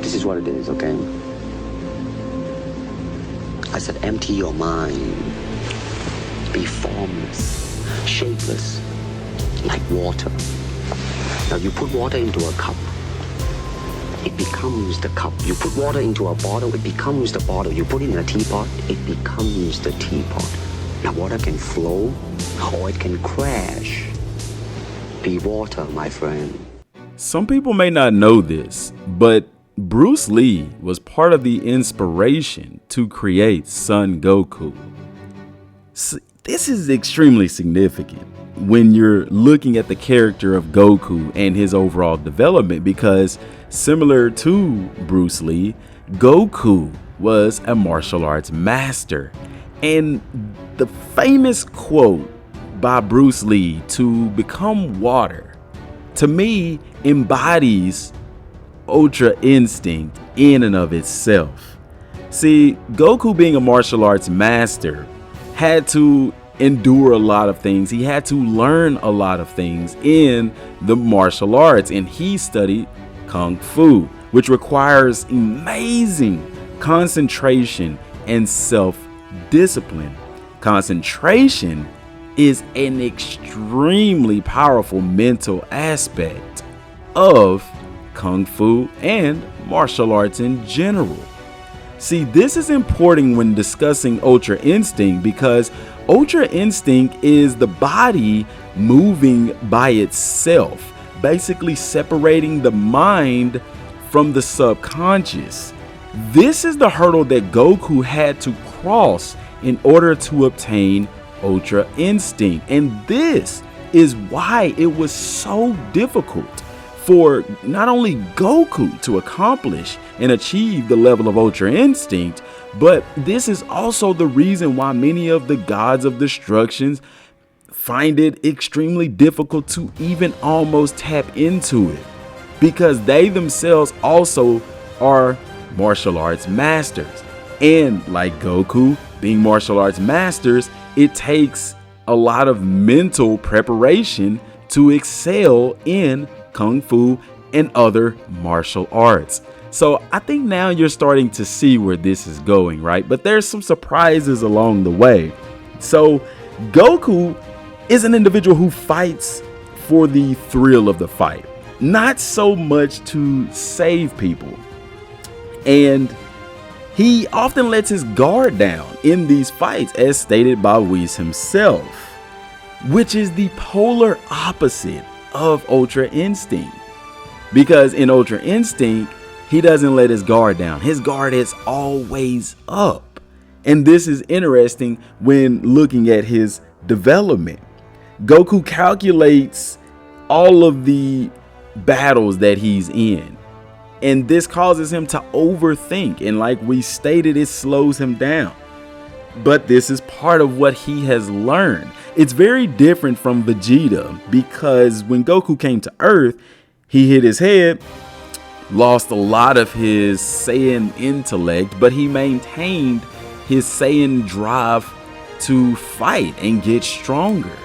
This is what it is, okay? I said empty your mind. Be formless, shapeless, like water. Now you put water into a cup, it becomes the cup. You put water into a bottle, it becomes the bottle. You put it in a teapot, it becomes the teapot. Now water can flow or it can crash. Be water, my friend. Some people may not know this, but Bruce Lee was part of the inspiration to create Son Goku. This is extremely significant when you're looking at the character of Goku and his overall development, because similar to Bruce Lee, Goku was a martial arts master. And the famous quote by Bruce Lee, to become water, to me embodies Ultra Instinct in and of itself. See, Goku, being a martial arts master, had to endure a lot of things. He had to learn a lot of things in the martial arts, and he studied Kung Fu, which requires amazing concentration and self-discipline. Concentration is an extremely powerful mental aspect of Kung Fu and martial arts in general. See, this is important when discussing Ultra Instinct, because Ultra Instinct is the body moving by itself, basically separating the mind from the subconscious. This is the hurdle that Goku had to cross in order to obtain Ultra Instinct, and this is why it was so difficult for not only Goku to accomplish and achieve the level of Ultra Instinct, but this is also the reason why many of the gods of destructions find it extremely difficult to even almost tap into it, because they themselves also are martial arts masters. And like Goku being martial arts masters, it takes a lot of mental preparation to excel in Kung Fu and other martial arts. So I think now you're starting to see where this is going, right? But there's some surprises along the way. So Goku is an individual who fights for the thrill of the fight, not so much to save people. And he often lets his guard down in these fights, as stated by Whis himself, which is the polar opposite of Ultra Instinct. Because in Ultra Instinct, he doesn't let his guard down. His guard is always up. And this is interesting when looking at his development. Goku calculates all of the battles that he's in, and this causes him to overthink, and like we stated, it slows him down. But this is part of what he has learned. It's very different from Vegeta, because when Goku came to Earth, he hit his head, lost a lot of his Saiyan intellect, but he maintained his Saiyan drive to fight and get stronger.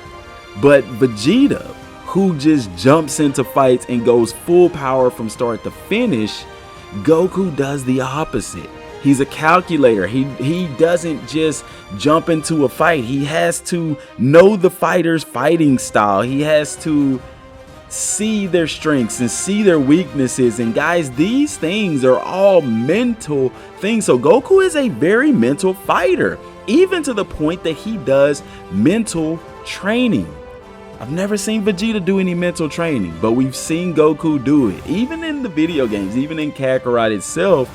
But Vegeta, who just jumps into fights and goes full power from start to finish, Goku does the opposite. He's a calculator. He doesn't just jump into a fight. He has to know the fighter's fighting style. He has to see their strengths and see their weaknesses. And guys, these things are all mental things. So Goku is a very mental fighter, even to the point that he does mental training. I've never seen Vegeta do any mental training, but we've seen Goku do it. Even in the video games, even in Kakarot itself,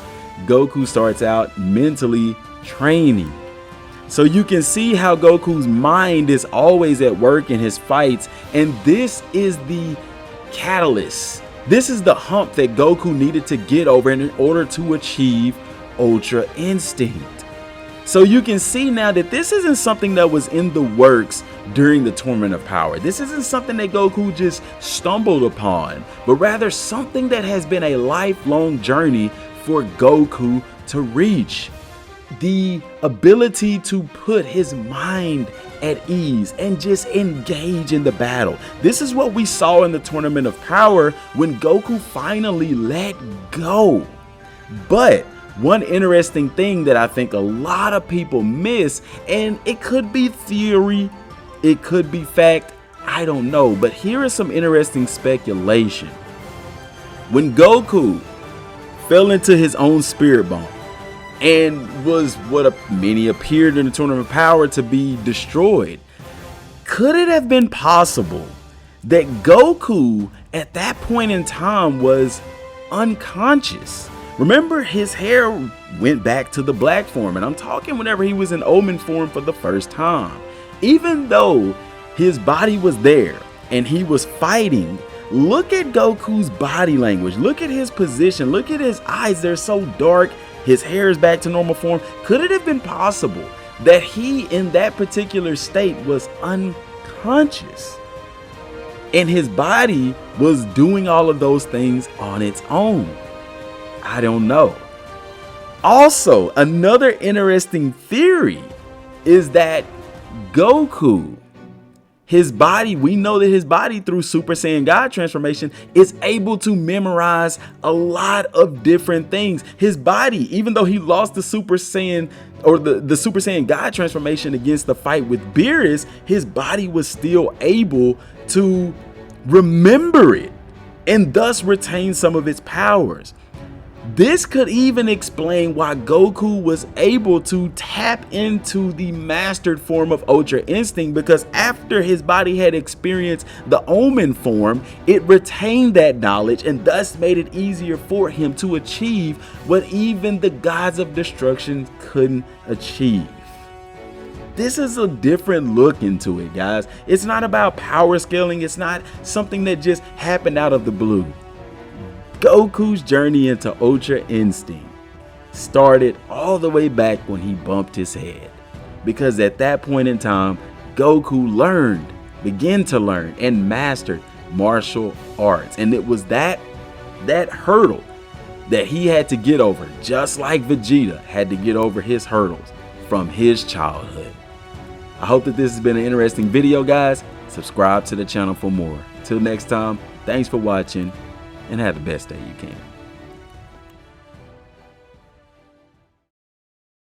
Goku starts out mentally training. So you can see how Goku's mind is always at work in his fights, and this is the catalyst. This is the hump that Goku needed to get over in order to achieve Ultra Instinct. So you can see now that this isn't something that was in the works during the Tournament of Power. This isn't something that Goku just stumbled upon, but rather something that has been a lifelong journey for Goku to reach. The ability to put his mind at ease and just engage in the battle. This is what we saw in the Tournament of Power when Goku finally let go. But one interesting thing that I think a lot of people miss, and it could be theory, it could be fact, I don't know, but here is some interesting speculation. When Goku fell into his own spirit bomb and was what many appeared in the Tournament of Power to be destroyed, could it have been possible that Goku at that point in time was unconscious? Remember, his hair went back to the black form, and I'm talking whenever he was in Omen form for the first time. Even though his body was there and he was fighting, look at Goku's body language, look at his position, look at his eyes, they're so dark, his hair is back to normal form. Could it have been possible that he in that particular state was unconscious and his body was doing all of those things on its own? I don't know. Also, another interesting theory is that Goku, his body, we know that his body through Super Saiyan God transformation is able to memorize a lot of different things. His body, even though he lost the Super Saiyan or the Super Saiyan God transformation against the fight with Beerus, his body was still able to remember it and thus retain some of its powers. This could even explain why Goku was able to tap into the mastered form of Ultra Instinct, because after his body had experienced the Omen form, it retained that knowledge and thus made it easier for him to achieve what even the gods of destruction couldn't achieve. This is a different look into it, guys. It's not about power scaling. It's not something that just happened out of the blue. Goku's journey into Ultra Instinct started all the way back when he bumped his head, because at that point in time, Goku began to learn and mastered martial arts, and it was that hurdle that he had to get over, just like Vegeta had to get over his hurdles from his childhood. I hope that this has been an interesting video, guys. Subscribe to the channel for more. Till next time, thanks for watching, and have the best day you can.